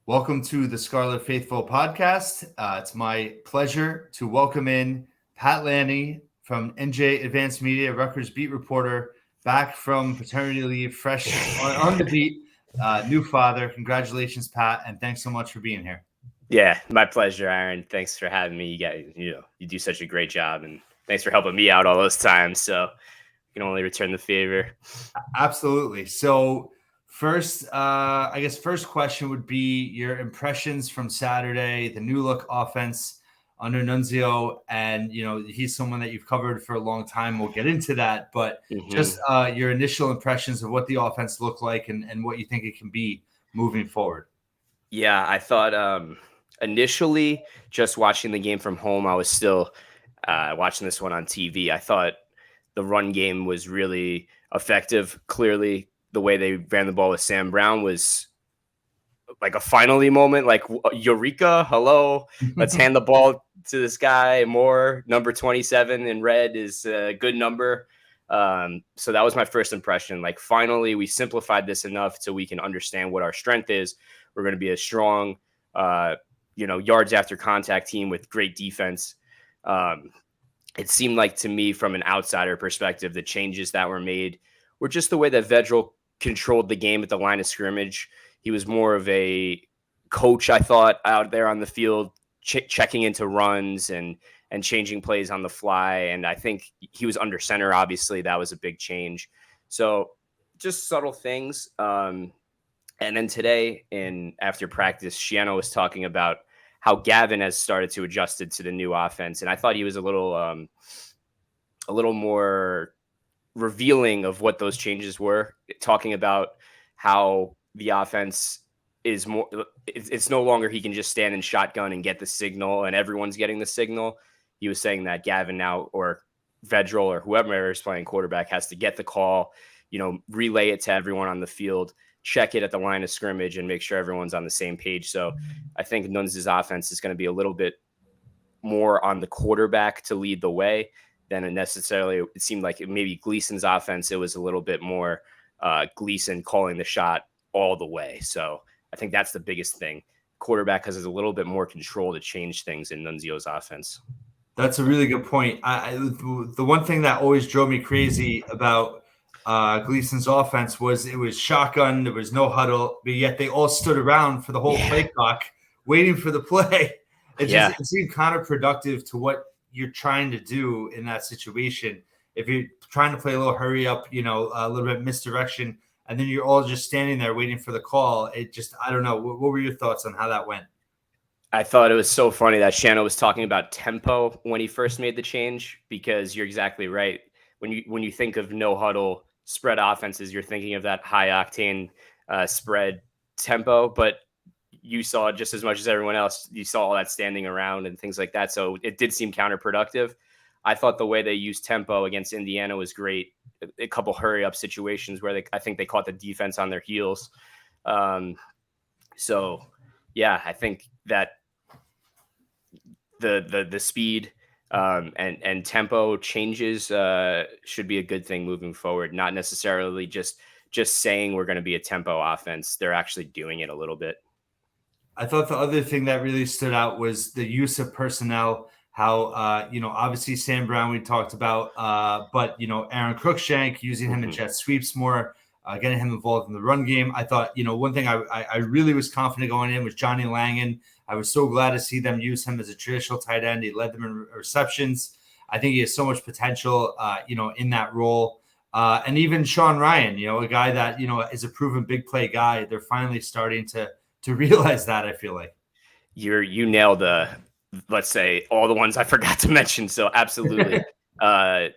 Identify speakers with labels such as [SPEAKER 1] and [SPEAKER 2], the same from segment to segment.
[SPEAKER 1] Welcome to the Scarlet Faithful podcast. It's my pleasure to welcome in Pat Lanni from NJ Advanced Media, Rutgers beat reporter, back from paternity leave, fresh on the beat, new father. Congratulations, Pat, and thanks so much for being here.
[SPEAKER 2] Yeah, my pleasure, Aaron. Thanks for having me. You guys, you do such a great job, and thanks for helping me out all those times. So I can only return the favor.
[SPEAKER 1] Absolutely. So first, I guess first question would be your impressions from Saturday, the new look offense under Nunzio, and he's someone that you've covered for a long time. We'll get into that, but just your initial impressions of what the offense looked like and what you think it can be moving forward.
[SPEAKER 2] Yeah, I thought initially just watching the game from home, I was still watching this one on TV. I thought the run game was really effective. Clearly, the way they ran the ball with Sam Brown was like a finally moment, like Eureka, hello, let's hand the ball to this guy. More number 27 in red is a good number. So that was my first impression. Like, finally, we simplified this enough so we can understand what our strength is. We're going to be a strong, yards after contact team with great defense. It seemed like to me, from an outsider perspective, the changes that were made were just the way that Vedral controlled the game at the line of scrimmage. He was more of a coach, I thought, out there on the field, checking into runs and changing plays on the fly. And I think he was under center. Obviously, that was a big change. So just subtle things. And then today, after practice, Shiano was talking about how Gavin has started to adjust to the new offense. And I thought he was a little more revealing of what those changes were, talking about how the offense is more, it's no longer he can just stand in shotgun and get the signal and everyone's getting the signal. He was saying that Gavin now, or Vedral, or whoever is playing quarterback, has to get the call, relay it to everyone on the field, check it at the line of scrimmage, and make sure everyone's on the same page. So I think Nunz's offense is going to be a little bit more on the quarterback to lead the way than it seemed like maybe Gleason's offense. It was a little bit more Gleason calling the shot all the way. So I think that's the biggest thing. Quarterback has a little bit more control to change things in Nunzio's offense.
[SPEAKER 1] That's a really good point. The one thing that always drove me crazy about Gleason's offense was it was shotgun. There was no huddle, but yet they all stood around for the whole play clock waiting for the play. It seemed counterproductive to what you're trying to do in that situation. If you're trying to play a little hurry up, a little bit misdirection, and then you're all just standing there waiting for the call. I don't know. What were your thoughts on how that went?
[SPEAKER 2] I thought it was so funny that Shiano was talking about tempo when he first made the change, because you're exactly right. When you think of no huddle spread offenses, you're thinking of that high octane spread tempo, but you saw just as much as everyone else. You saw all that standing around and things like that. So it did seem counterproductive. I thought the way they used tempo against Indiana was great. A couple hurry up situations where I think they caught the defense on their heels. So yeah, I think that the speed and tempo changes should be a good thing moving forward. Not necessarily just saying we're going to be a tempo offense. They're actually doing it a little bit.
[SPEAKER 1] I thought the other thing that really stood out was the use of personnel. How, obviously Sam Brown we talked about, but, Aaron Cruikshank, using him in jet sweeps more, getting him involved in the run game. I thought, one thing I really was confident going in was Johnny Langan. I was so glad to see them use him as a traditional tight end. He led them in receptions. I think he has so much potential, in that role. And even Sean Ryan, a guy that, is a proven big play guy. They're finally starting to realize that, I feel like.
[SPEAKER 2] You nailed let's say all the ones I forgot to mention. So absolutely.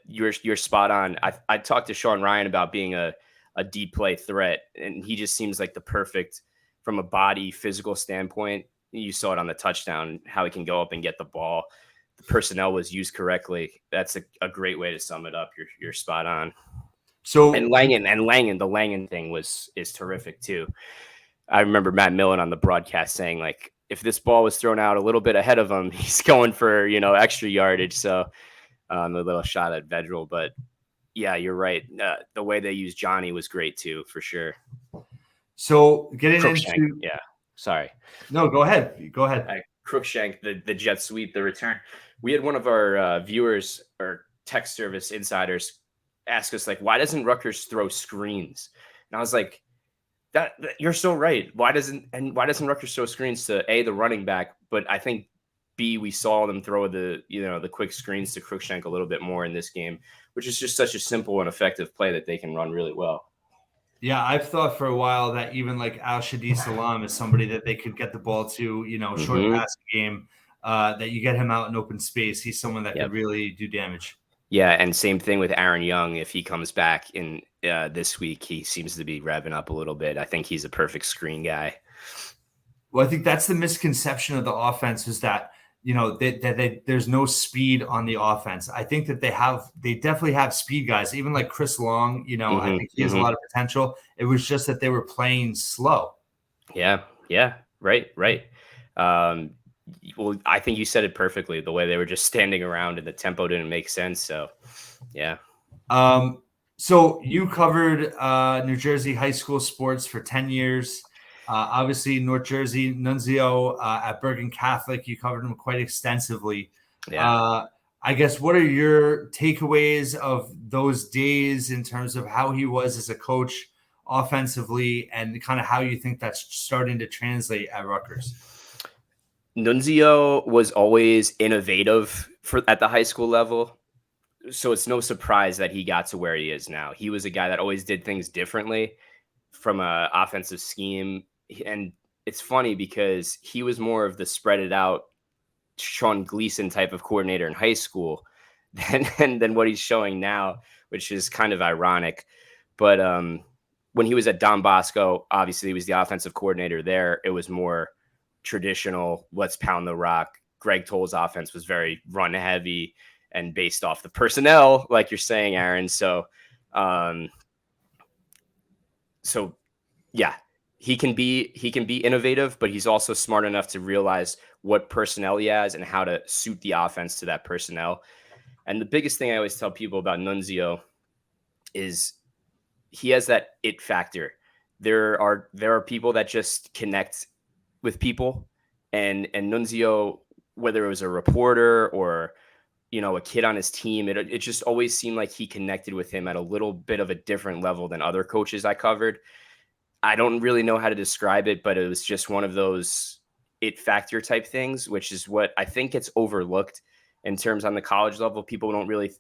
[SPEAKER 2] You're spot on. I talked to Sean Ryan about being a deep play threat, and he just seems like the perfect, from a body physical standpoint. You saw it on the touchdown, how he can go up and get the ball. The personnel was used correctly. That's a great way to sum it up. You're spot on. So and Langan, the Langan thing is terrific too. I remember Matt Millen on the broadcast saying, like, if this ball was thrown out a little bit ahead of him, he's going for, extra yardage. So a little shot at Vedral, but yeah, you're right. The way they used Johnny was great too, for sure.
[SPEAKER 1] So getting into
[SPEAKER 2] Sorry.
[SPEAKER 1] No, go ahead. Go ahead.
[SPEAKER 2] Crookshank, the jet sweep, the return. We had one of our viewers or tech service insiders ask us, like, why doesn't Rutgers throw screens? And I was like, that you're so right. Why doesn't Rutgers throw screens to the running back? But I think B, we saw them throw the quick screens to Crookshank a little bit more in this game, which is just such a simple and effective play that they can run really well.
[SPEAKER 1] Yeah, I've thought for a while that even like Al Shadi Salam is somebody that they could get the ball to, short
[SPEAKER 2] Mm-hmm.
[SPEAKER 1] passing game, that you get him out in open space. He's someone that could really do damage.
[SPEAKER 2] Yeah, and same thing with Aaron Young. If he comes back in this week, he seems to be revving up a little bit. I think he's a perfect screen guy.
[SPEAKER 1] Well, I think that's the misconception of the offense is that, there's no speed on the offense. I think that they definitely have speed guys, even like Chris Long, I think he has a lot of potential. It was just that they were playing slow.
[SPEAKER 2] Yeah, right. Well, I think you said it perfectly. The way they were just standing around and the tempo didn't make sense. So, yeah.
[SPEAKER 1] So you covered New Jersey high school sports for 10 years. Obviously, North Jersey, Nunzio at Bergen Catholic, you covered him quite extensively.
[SPEAKER 2] Yeah.
[SPEAKER 1] I guess, what are your takeaways of those days in terms of how he was as a coach offensively and kind of how you think that's starting to translate at Rutgers?
[SPEAKER 2] Nunzio was always innovative at the high school level. So it's no surprise that he got to where he is now. He was a guy that always did things differently from an offensive scheme. And it's funny because he was more of the spread it out Sean Gleason type of coordinator in high school than what he's showing now, which is kind of ironic. But when he was at Don Bosco, obviously he was the offensive coordinator there. It was more traditional, let's pound the rock. Greg Toll's offense was very run heavy and based off the personnel, like you're saying, Aaron. So yeah, he can be innovative, but he's also smart enough to realize what personnel he has and how to suit the offense to that personnel. And the biggest thing I always tell people about Nunzio is he has that it factor. There are people that just connect with people, and Nunzio, whether it was a reporter or a kid on his team, it just always seemed like he connected with him at a little bit of a different level than other coaches I covered. I don't really know how to describe it, but it was just one of those it factor type things, which is what I think gets overlooked in terms on the college level. People don't really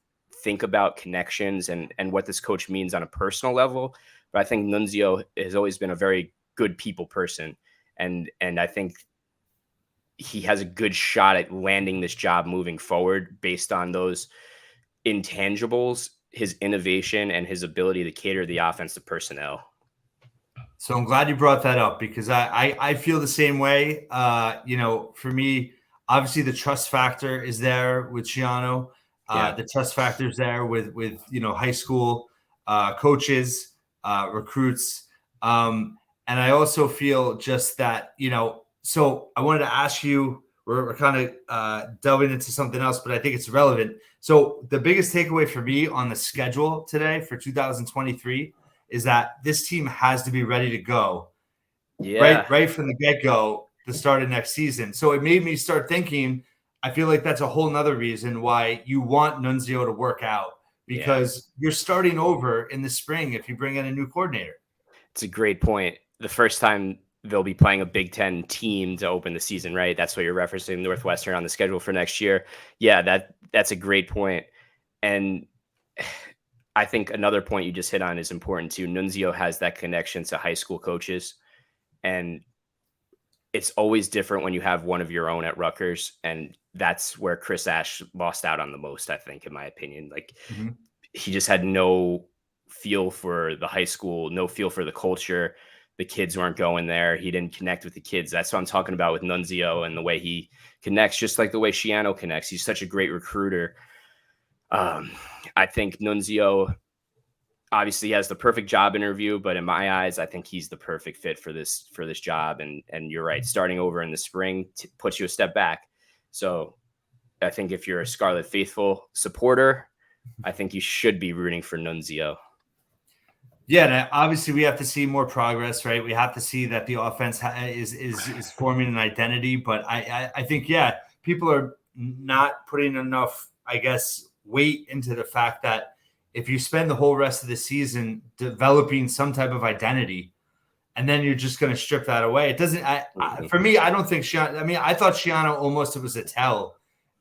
[SPEAKER 2] think about connections and what this coach means on a personal level. But I think Nunzio has always been a very good people person. And I think he has a good shot at landing this job moving forward based on those intangibles, his innovation, and his ability to cater the offensive personnel.
[SPEAKER 1] So I'm glad you brought that up because I feel the same way. For me, obviously the trust factor is there with Shiano. The trust factor is there with high school coaches, recruits. And I also feel just that, so I wanted to ask you, we're kind of delving into something else, but I think it's relevant. So the biggest takeaway for me on the schedule today for 2023 is that this team has to be ready to go right from the get-go, the start of next season. So it made me start thinking, I feel like that's a whole nother reason why you want Nunzio to work out, because you're starting over in the spring if you bring in a new coordinator.
[SPEAKER 2] It's a great point. The first time they'll be playing a Big Ten team to open the season, right? That's what you're referencing, Northwestern on the schedule for next year. Yeah, that's a great point. And I think another point you just hit on is important too. Nunzio has that connection to high school coaches, and it's always different when you have one of your own at Rutgers, and that's where Chris Ash lost out on the most, I think, in my opinion. Like he just had no feel for the high school, no feel for the culture. The kids weren't going there. He didn't connect with the kids. That's what I'm talking about with Nunzio and the way he connects, just like the way Shiano connects. He's such a great recruiter. I think Nunzio obviously has the perfect job interview, but in my eyes, I think he's the perfect fit for this job. And you're right, starting over in the spring puts you a step back. So I think if you're a Scarlet faithful supporter, I think you should be rooting for Nunzio.
[SPEAKER 1] Yeah, and obviously we have to see more progress, right? We have to see that the offense is forming an identity. But I think people are not putting enough, I guess, weight into the fact that if you spend the whole rest of the season developing some type of identity, and then you're just going to strip that away, it doesn't. For me, I don't think Shiano. I mean, I thought Shiano almost it was a tell,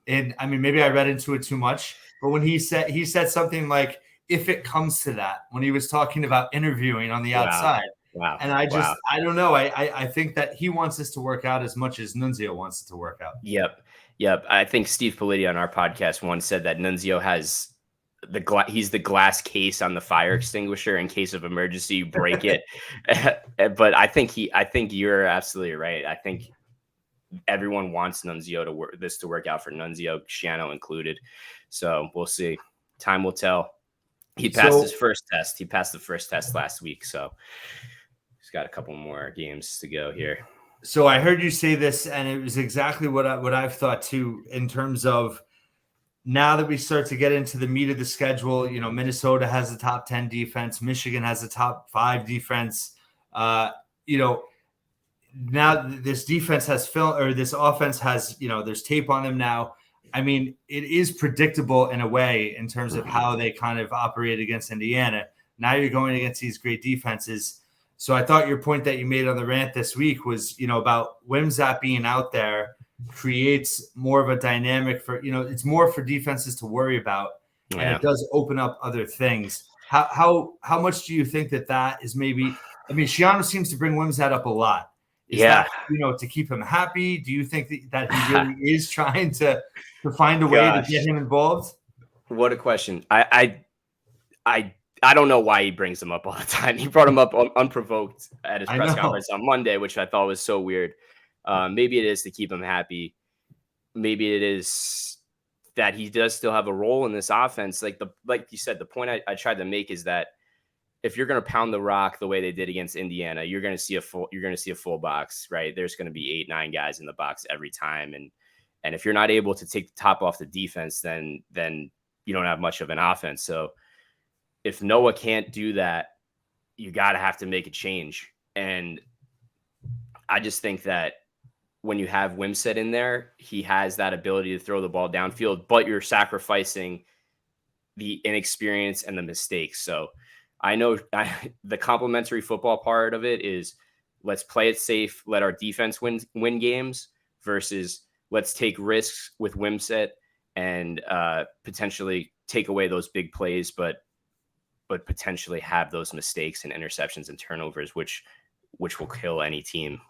[SPEAKER 1] and I mean maybe I read into it too much. But when he said something like, if it comes to that, when he was talking about interviewing on the outside.
[SPEAKER 2] Wow.
[SPEAKER 1] And I don't know. I think that he wants this to work out as much as Nunzio wants it to work out.
[SPEAKER 2] Yep. I think Steve Politi on our podcast once said that Nunzio has he's the glass case on the fire extinguisher in case of emergency, you break it. But I think you're absolutely right. I think everyone wants Nunzio to work out for Nunzio, Shiano included. So we'll see. Time will tell. He passed his first test. He passed the first test last week. So he's got a couple more games to go here.
[SPEAKER 1] So I heard you say this, and it was exactly what I've thought too, in terms of now that we start to get into the meat of the schedule. You know, Minnesota has a top 10 defense. Michigan has a top 5 defense. You know, now this defense has this offense has, you know, there's tape on them now. I mean, it is predictable in a way in terms of how they kind of operate against Indiana. Now you're going against these great defenses. So I thought your point that you made on the rant this week was, you know, about Wimsatt being out there creates more of a dynamic for, you know, it's more for defenses to worry about. And it does open up other things. How much do you think that is maybe, I mean, Shiano seems to bring Wimsatt up a lot. Is that, you know, to keep him happy? Do you think that he really is trying to find a way to get him involved?
[SPEAKER 2] What a question. I don't know why he brings him up all the time. He brought him up unprovoked at his press conference on Monday, which I thought was so weird. Maybe it is to keep him happy. Maybe it is that he does still have a role in this offense. Like you said, the point I tried to make is that if you're going to pound the rock the way they did against Indiana, you're going to see a full box, right? There's going to be 8-9 guys in the box every time. And if you're not able to take the top off the defense, then you don't have much of an offense. So if Noah can't do that, you got to have to make a change. And I just think that when you have Wimsatt in there, he has that ability to throw the ball downfield, but you're sacrificing the inexperience and the mistakes. So I know the complementary football part of it is let's play it safe, let our defense win games versus let's take risks with Wimsatt and potentially take away those big plays, but potentially have those mistakes and interceptions and turnovers, which will kill any team.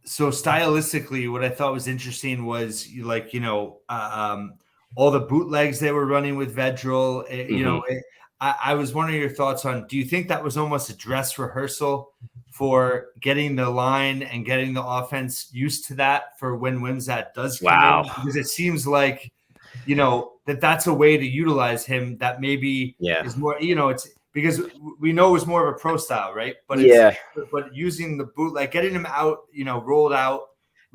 [SPEAKER 1] So stylistically, what I thought was interesting was like, you know, all the bootlegs they were running with Vedral, you know, I was wondering your thoughts on, do you think that was almost a dress rehearsal for getting the line and getting the offense used to that for when Wimsatt does come in? Because it seems like, you know, that's a way to utilize him that maybe is more, you know, it's because we know it was more of a pro style, right? But but using the bootleg, getting him out, you know, rolled out,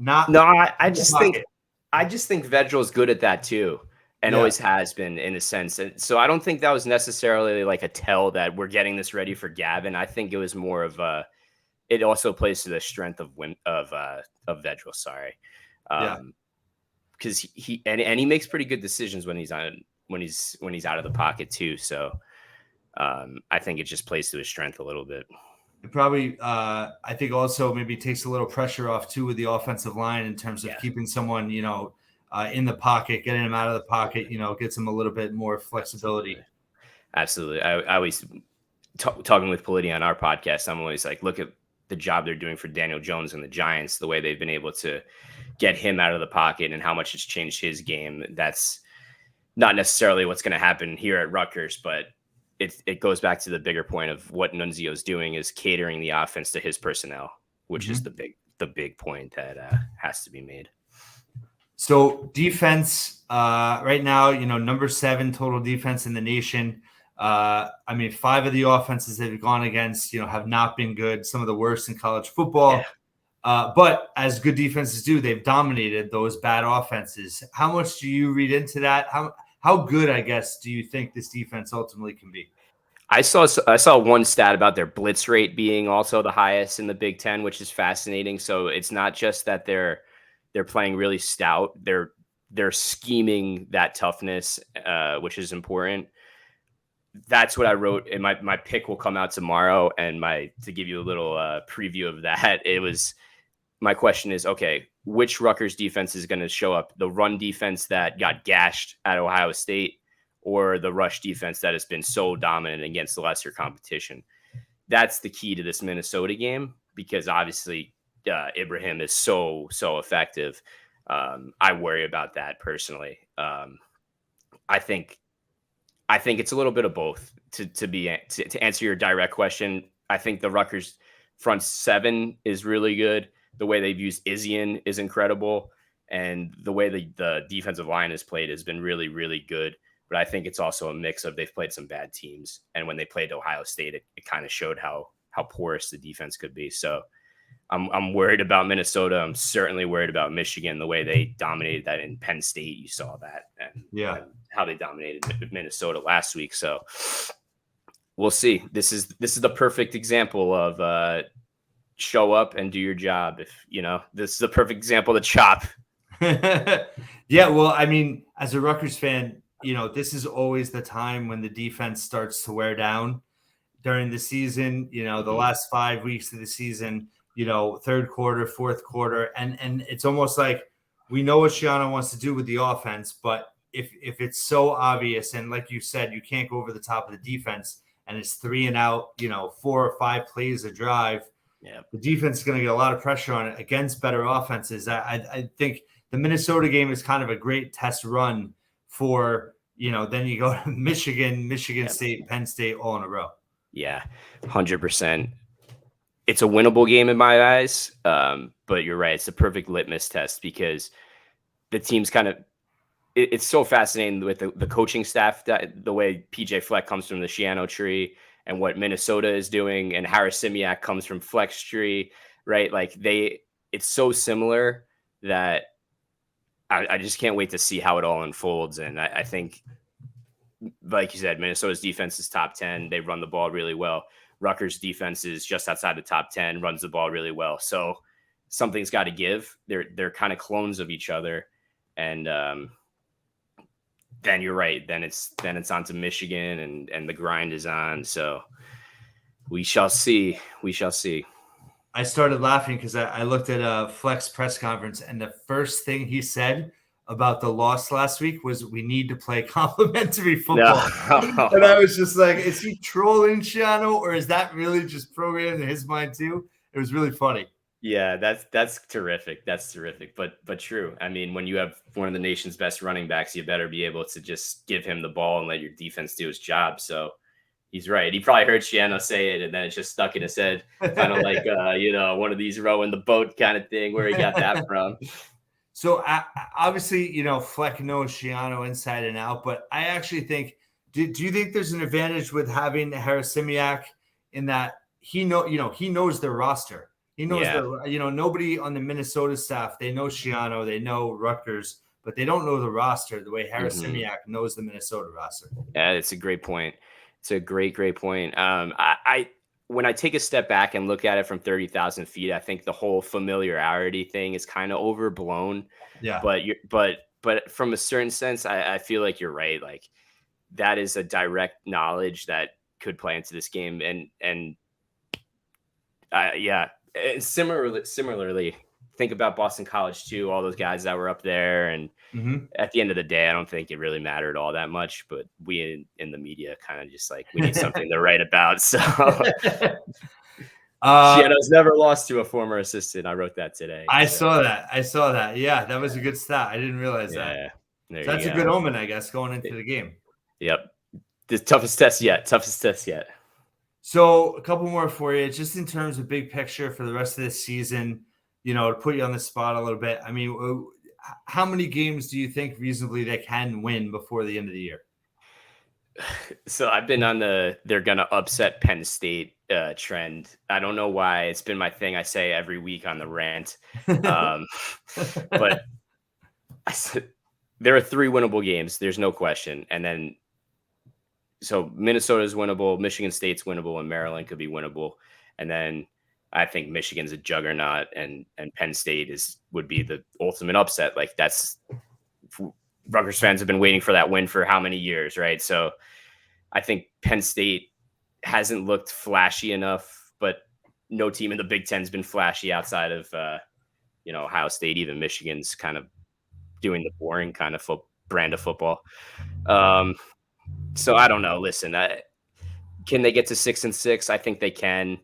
[SPEAKER 2] I just think Vedral's good at that too. And always has been in a sense. And so I don't think that was necessarily like a tell that we're getting this ready for Gavin. I think it was more of it also plays to the strength of Vedral. Sorry. Because he makes pretty good decisions when he's out of the pocket too. So I think it just plays to his strength a little bit.
[SPEAKER 1] It probably, I think also maybe takes a little pressure off too with the offensive line in terms of keeping someone, you know, in the pocket, getting him out of the pocket, you know, gets him a little bit more flexibility.
[SPEAKER 2] Absolutely. I always talking with Politi on our podcast. I'm always like, look at the job they're doing for Daniel Jones and the Giants, the way they've been able to get him out of the pocket and how much it's changed his game. That's not necessarily what's going to happen here at Rutgers, but it goes back to the bigger point of what Nunzio is doing is catering the offense to his personnel, which is the big point that has to be made.
[SPEAKER 1] So defense right now, you know, number 7 total defense in the nation. I mean, 5 of the offenses that have gone against, you know, have not been good. Some of the worst in college football. But as good defenses do, they've dominated those bad offenses. How much do you read into that? How good, I guess, do you think this defense ultimately can be?
[SPEAKER 2] I saw one stat about their blitz rate being also the highest in the Big Ten, which is fascinating. So it's not just that they're playing really stout; they're scheming that toughness, which is important. That's what I wrote, and my pick will come out tomorrow. And to give you a little preview of that, it was my question is, okay, which Rutgers defense is going to show up? The run defense that got gashed at Ohio State, or the rush defense that has been so dominant against the lesser competition? That's the key to this Minnesota game, because obviously Ibrahim is so effective. I worry about that personally. I think it's a little bit of both. To answer your direct question, I think the Rutgers front seven is really good. The way they've used Izzian is incredible, and the way the defensive line has played has been really, really good. But I think it's also a mix of they've played some bad teams, and when they played Ohio State, it kind of showed how porous the defense could be. So I'm worried about Minnesota. I'm certainly worried about Michigan. The way they dominated that in Penn State, you saw that, and how they dominated Minnesota last week. So we'll see. This is the perfect example of show up and do your job. This is the perfect example to chop.
[SPEAKER 1] Yeah, well, I mean, as a Rutgers fan, this is always the time when the defense starts to wear down during the season. The last 5 weeks of the season, third quarter, fourth quarter, and it's almost like we know what Shiano wants to do with the offense, but if it's so obvious, and like you said, you can't go over the top of the defense, and it's 3 and out, 4 or 5 plays a drive.
[SPEAKER 2] Yeah,
[SPEAKER 1] the defense is going to get a lot of pressure on it against better offenses. I think the Minnesota game is kind of a great test run for, then you go to Michigan State, Penn State all in a row.
[SPEAKER 2] Yeah, 100%. It's a winnable game in my eyes, but you're right. It's the perfect litmus test, because the team's kind of it's so fascinating with the coaching staff, that the way PJ Fleck comes from the Shiano tree, and what Minnesota is doing, and Harris Simiak comes from Fleck's tree, right? Like it's so similar that I just can't wait to see how it all unfolds. And I think, like you said, Minnesota's defense is top 10. They run the ball really well. Rutgers' defense is just outside the top 10, runs the ball really well. So something's got to give. They're kind of clones of each other. And then you're right. Then it's on to Michigan, and the grind is on. So we shall see. We shall see.
[SPEAKER 1] I started laughing because I looked at Fleck's press conference, and the first thing he said about the loss last week was, "We need to play complimentary football." No. And I was just like, is he trolling Shiano, or is that really just programmed in his mind too? It was really funny.
[SPEAKER 2] Yeah, that's terrific. That's terrific. But true. I mean, when you have one of the nation's best running backs, you better be able to just give him the ball and let your defense do his job. So he's right. He probably heard Shiano say it, and then it just stuck in his head, kind of like one of these rowing the boat kind of thing, where he got that from.
[SPEAKER 1] So obviously, Fleck knows Shiano inside and out, but I actually think, do you think there's an advantage with having Harris Simiak in that he knows their roster? He knows nobody on the Minnesota staff, they know Shiano, they know Rutgers, but they don't know the roster the way Harris Simiak knows the Minnesota roster.
[SPEAKER 2] Yeah, it's a great point. It's a great point. When I take a step back and look at it from 30,000 feet, I think the whole familiarity thing is kind of overblown.
[SPEAKER 1] Yeah.
[SPEAKER 2] But from a certain sense, I feel like you're right. Like, that is a direct knowledge that could play into this game. And similarly, think about Boston College too, all those guys that were up there. And at the end of the day, I don't think it really mattered all that much, but we in the media kind of just like, we need something to write about. So Shiano's never lost to a former assistant. I wrote that today.
[SPEAKER 1] I saw that. Yeah, that was a good stat. I didn't realize that. So that's a good omen, I guess, going into the game.
[SPEAKER 2] Yep. The toughest test yet.
[SPEAKER 1] So a couple more for you, just in terms of big picture for the rest of this season, to put you on the spot a little bit. I mean, how many games do you think reasonably they can win before the end of the year?
[SPEAKER 2] So I've been on they're going to upset Penn State trend. I don't know why. It's been my thing I say every week on the rant. But there are 3 winnable games. There's no question. And then so Minnesota's winnable, Michigan State's winnable, and Maryland could be winnable. And then I think Michigan's a juggernaut, and Penn State would be the ultimate upset. Like that's Rutgers fans have been waiting for that win for how many years, right? So I think Penn State hasn't looked flashy enough, but no team in the Big Ten has been flashy outside of Ohio State. Even Michigan's kind of doing the boring kind of brand of football. So I don't know. Listen, can they get to 6-6? I think they can.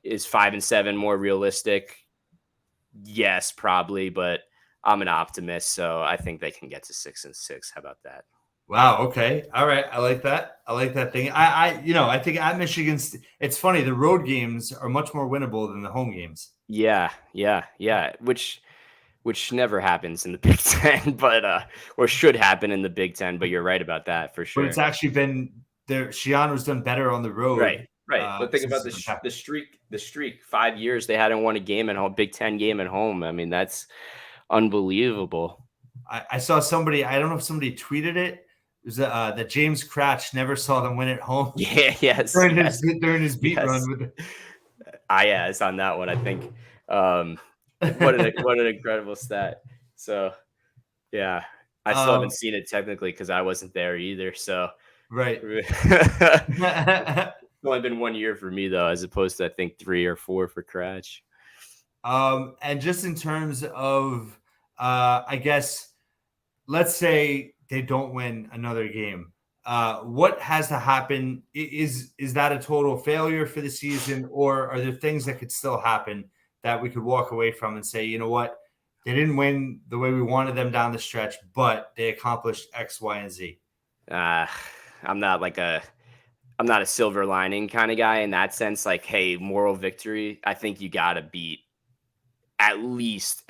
[SPEAKER 2] Is 5-7 more realistic? Yes, probably, but I'm an optimist, so I think they can get to 6-6. How about that?
[SPEAKER 1] Wow. Okay. All right. I like that. I like that thing. I think at Michigan, it's funny. The road games are much more winnable than the home games.
[SPEAKER 2] Yeah. Which never happens in the Big Ten, but or should happen in the Big Ten. But you're right about that for sure.
[SPEAKER 1] But it's actually been there. Shiano's done better on the road.
[SPEAKER 2] Right. But think about the streak. The streak. 5 years they hadn't won a game at home. Big Ten game at home. I mean, that's unbelievable.
[SPEAKER 1] I saw somebody. I don't know if somebody tweeted it. It was that James Cratch never saw them win at home.
[SPEAKER 2] Yeah. Yes.
[SPEAKER 1] During his beat run with.
[SPEAKER 2] It's on that one. I think. What an incredible stat. So, yeah, I still haven't seen it technically because I wasn't there either. So,
[SPEAKER 1] right.
[SPEAKER 2] It's only been 1 year for me though, as opposed to I think 3 or 4 for Cratch.
[SPEAKER 1] And just in terms of, I guess, let's say they don't win another game. What has to happen? Is that a total failure for the season, or are there things that could still happen that we could walk away from and say, you know what, they didn't win the way we wanted them down the stretch, but they accomplished X, Y, and Z?
[SPEAKER 2] I'm not a silver lining kind of guy in that sense. Like, hey, moral victory. I think you got to beat at least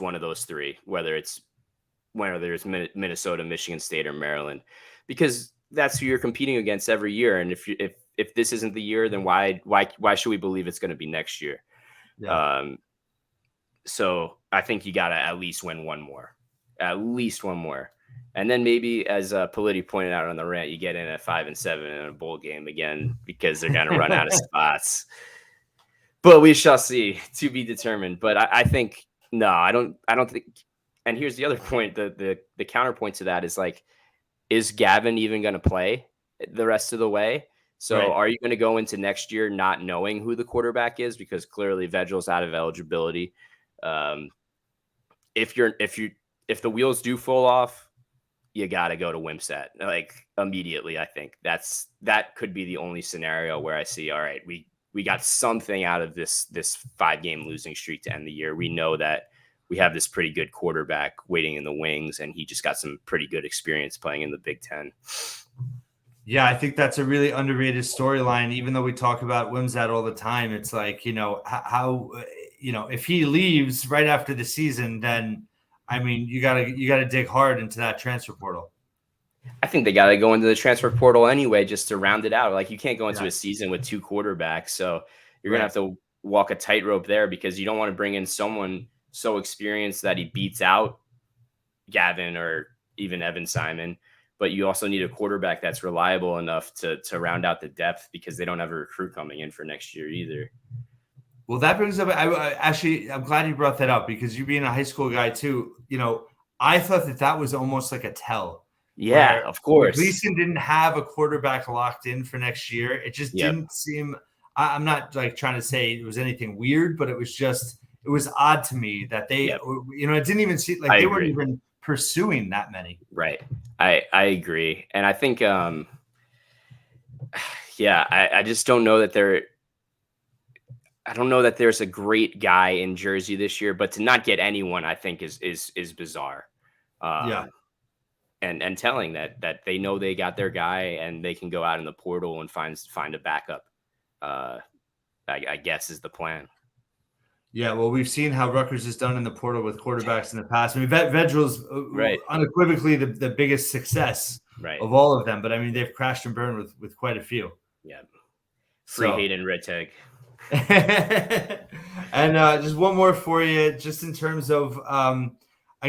[SPEAKER 2] one of those three, whether it's Minnesota, Michigan State, or Maryland, because that's who you're competing against every year. And if this isn't the year, then why should we believe it's going to be next year? Yeah. So I think you got to at least win one more. And then maybe, as Politi pointed out on the rant, you get in at 5-7 in a bowl game again because they're going to run out of spots. But we shall see, to be determined. But I think no, I don't think. And here's the other point: the counterpoint to that is like, is Gavin even going to play the rest of the way? So right. Are you going to go into next year not knowing who the quarterback is, because clearly Vegel's out of eligibility? If the wheels do fall off, you got to go to Wimsatt like immediately. I think that could be the only scenario where I see, all right, we got something out of this 5-game losing streak to end the year. We know that we have this pretty good quarterback waiting in the wings, and he just got some pretty good experience playing in the Big Ten.
[SPEAKER 1] Yeah, I think that's a really underrated storyline. Even though we talk about Wimsatt all the time, it's like, how if he leaves right after the season, then I mean, you gotta dig hard into that transfer portal.
[SPEAKER 2] I think they gotta go into the transfer portal anyway, just to round it out. Like, you can't go into a season with 2 quarterbacks, so you're gonna have to walk a tightrope there, because you don't want to bring in someone so experienced that he beats out Gavin or even Evan Simon. But you also need a quarterback that's reliable enough to round out the depth, because they don't have a recruit coming in for next year either.
[SPEAKER 1] Well, that brings up, I'm glad you brought that up, because you being a high school guy too, I thought that was almost like a tell.
[SPEAKER 2] Yeah, of course.
[SPEAKER 1] Gleason didn't have a quarterback locked in for next year. It just didn't seem, I'm not like trying to say it was anything weird, but it was odd to me that they, it didn't even seem like they weren't even pursuing that many.
[SPEAKER 2] Right. I agree. And I think, I just don't know that I don't know that there's a great guy in Jersey this year, but to not get anyone, I think is bizarre. And telling that they know they got their guy and they can go out in the portal and find a backup, I guess is the plan.
[SPEAKER 1] Yeah, well, we've seen how Rutgers has done in the portal with quarterbacks in the past. I mean, Vegel's unequivocally the biggest success of all of them, but I mean, they've crashed and burned with quite a few.
[SPEAKER 2] Yeah, free Hayden Ritteg.
[SPEAKER 1] And just one more for you, just in terms of, I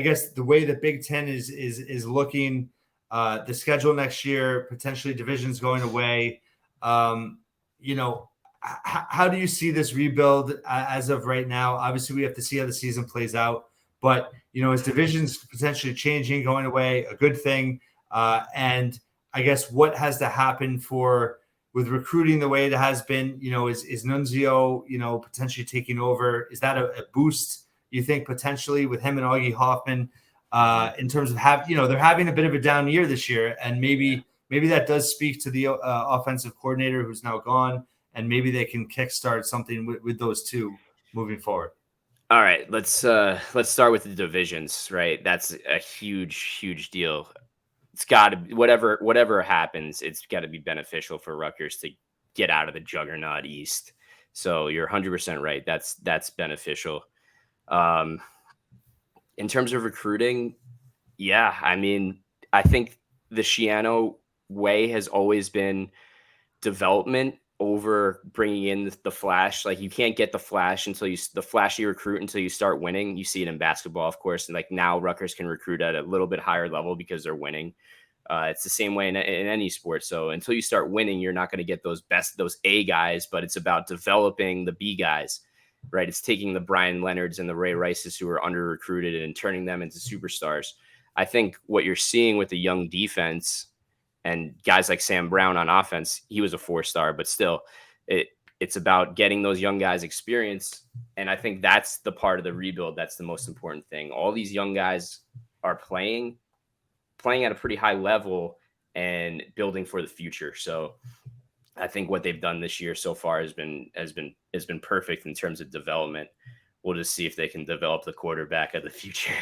[SPEAKER 1] guess, the way the Big Ten is looking. the schedule next year, potentially divisions going away. You know, how do you see this rebuild as of right now? Obviously, we have to see how the season plays out. But, you know, as divisions potentially changing, going away, a good thing. And I guess what has to happen with recruiting the way it has been, you know, is Nunzio, you know, potentially taking over? Is that a boost, you think, potentially with him and Augie Hoffman in terms of they're having a bit of a down year this year, and maybe that does speak to the offensive coordinator who's now gone, and maybe they can kickstart something with those two moving forward.
[SPEAKER 2] All right, let's start with the divisions, right? That's a huge deal. It's got to be whatever happens, it's got to be beneficial for Rutgers to get out of the juggernaut East. So you're 100% right. That's beneficial. In terms of recruiting, yeah, I mean, I think the Schiano way has always been development over bringing in the flash. Like, you can't get the flashy recruit until you start winning. You see it in basketball, of course. And like, now Rutgers can recruit at a little bit higher level because they're winning. It's the same way in any sport. So until you start winning, you're not going to get those A guys, but it's about developing the B guys, right? It's taking the Brian Leonards and the Ray Rices who are under recruited and turning them into superstars. I think what you're seeing with the young defense and guys like Sam Brown on offense, he was a 4-star, but still it's about getting those young guys experience. And I think that's the part of the rebuild that's the most important thing. All these young guys are playing at a pretty high level and building for the future. So I think what they've done this year so far has been perfect in terms of development. We'll just see if they can develop the quarterback of the future.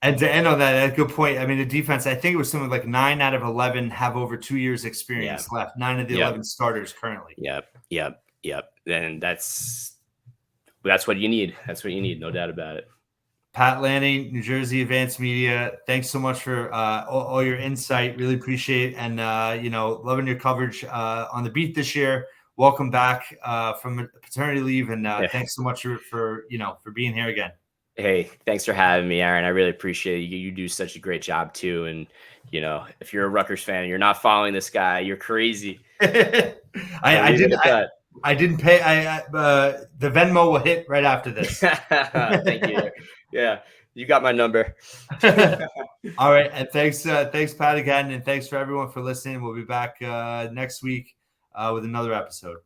[SPEAKER 1] And to end on that, a good point. I mean, the defense, I think it was something like 9 out of 11 have over 2 years experience left. 9 of the 11 starters currently.
[SPEAKER 2] Yep. And that's what you need. That's what you need. No doubt about it.
[SPEAKER 1] Pat Lanni, New Jersey Advanced Media. Thanks so much for all your insight. Really appreciate it. And, loving your coverage on the beat this year. Welcome back from paternity leave. And thanks so much for being here again.
[SPEAKER 2] Hey, thanks for having me, Aaron. I really appreciate it. You do such a great job too. And, if you're a Rutgers fan and you're not following this guy, you're crazy.
[SPEAKER 1] I didn't pay. The Venmo will hit right after this.
[SPEAKER 2] Thank you. Yeah, you got my number.
[SPEAKER 1] All right, and thanks, Pat, again, and thanks for everyone for listening. We'll be back next week with another episode.